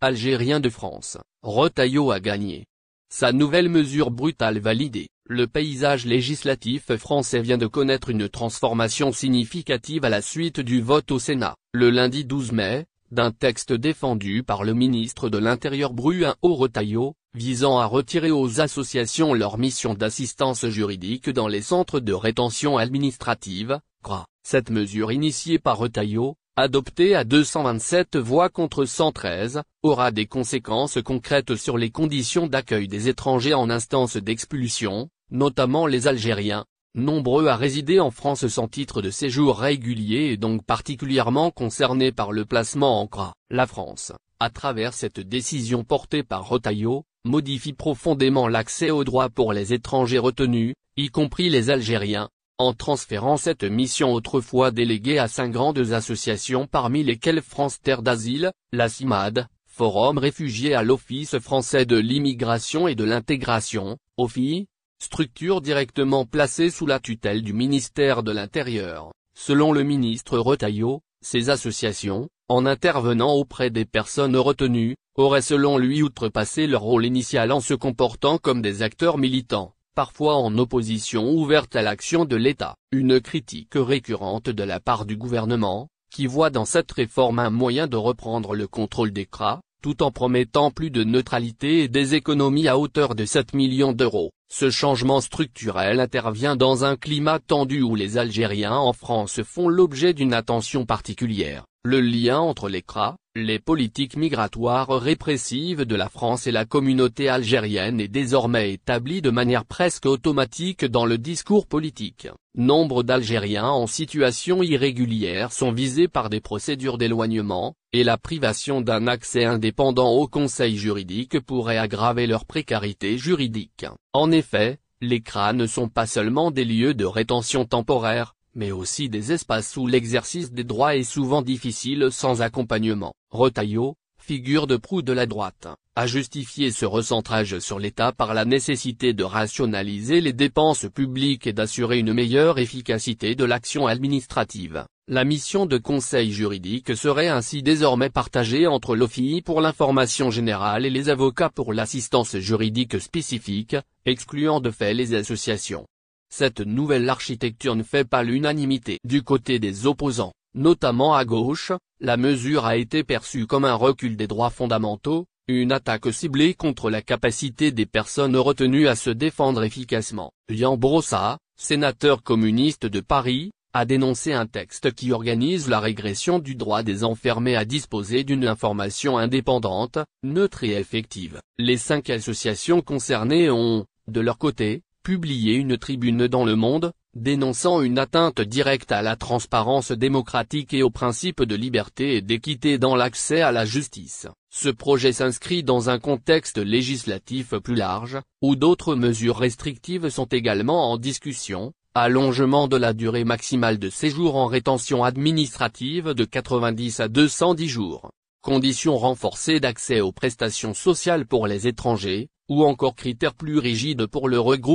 algérien de France, Retailleau a gagné. Sa nouvelle mesure brutale validée, le paysage législatif français vient de connaître une transformation significative à la suite du vote au Sénat, le lundi 12 mai, d'un texte défendu par le ministre de l'Intérieur Bruno Retailleau, visant à retirer aux associations leur mission d'assistance juridique dans les centres de rétention administrative, CRA. Cette mesure initiée par Retailleau, adoptée à 227 voix contre 113, aura des conséquences concrètes sur les conditions d'accueil des étrangers en instance d'expulsion, notamment les Algériens, nombreux à résider en France sans titre de séjour régulier et donc particulièrement concernés par le placement en CRA. La France, à travers cette décision portée par Retailleau, modifie profondément l'accès aux droits pour les étrangers retenus, y compris les Algériens, en transférant cette mission autrefois déléguée à 5 grandes associations parmi lesquelles France Terre d'Asile, la CIMAD, Forum Réfugiés à l'Office français de l'immigration et de l'intégration, OFII, structure directement placée sous la tutelle du ministère de l'Intérieur. Selon le ministre Retailleau, ces associations, en intervenant auprès des personnes retenues, auraient selon lui outrepassé leur rôle initial en se comportant comme des acteurs militants, parfois en opposition ouverte à l'action de l'État. Une critique récurrente de la part du gouvernement, qui voit dans cette réforme un moyen de reprendre le contrôle des CRA, tout en promettant plus de neutralité et des économies à hauteur de 7 millions d'euros. Ce changement structurel intervient dans un climat tendu où les Algériens en France font l'objet d'une attention particulière. Le lien entre les CRA, les politiques migratoires répressives de la France et la communauté algérienne est désormais établi de manière presque automatique dans le discours politique. Nombre d'Algériens en situation irrégulière sont visés par des procédures d'éloignement, et la privation d'un accès indépendant au conseil juridique pourrait aggraver leur précarité juridique. En effet, les CRA ne sont pas seulement des lieux de rétention temporaire, mais aussi des espaces où l'exercice des droits est souvent difficile sans accompagnement. Retailleau, figure de proue de la droite, a justifié ce recentrage sur l'État par la nécessité de rationaliser les dépenses publiques et d'assurer une meilleure efficacité de l'action administrative. La mission de conseil juridique serait ainsi désormais partagée entre l'OFII pour l'information générale et les avocats pour l'assistance juridique spécifique, excluant de fait les associations. Cette nouvelle architecture ne fait pas l'unanimité. Du côté des opposants, notamment à gauche, la mesure a été perçue comme un recul des droits fondamentaux, une attaque ciblée contre la capacité des personnes retenues à se défendre efficacement. Yan Brossa, sénateur communiste de Paris, a dénoncé un texte qui organise la régression du droit des enfermés à disposer d'une information indépendante, neutre et effective. Les 5 associations concernées ont, de leur côté, publié une tribune dans Le Monde, dénonçant une atteinte directe à la transparence démocratique et aux principes de liberté et d'équité dans l'accès à la justice. Ce projet s'inscrit dans un contexte législatif plus large, où d'autres mesures restrictives sont également en discussion, allongement de la durée maximale de séjour en rétention administrative de 90 à 210 jours, conditions renforcées d'accès aux prestations sociales pour les étrangers, ou encore critères plus rigides pour le regroupement.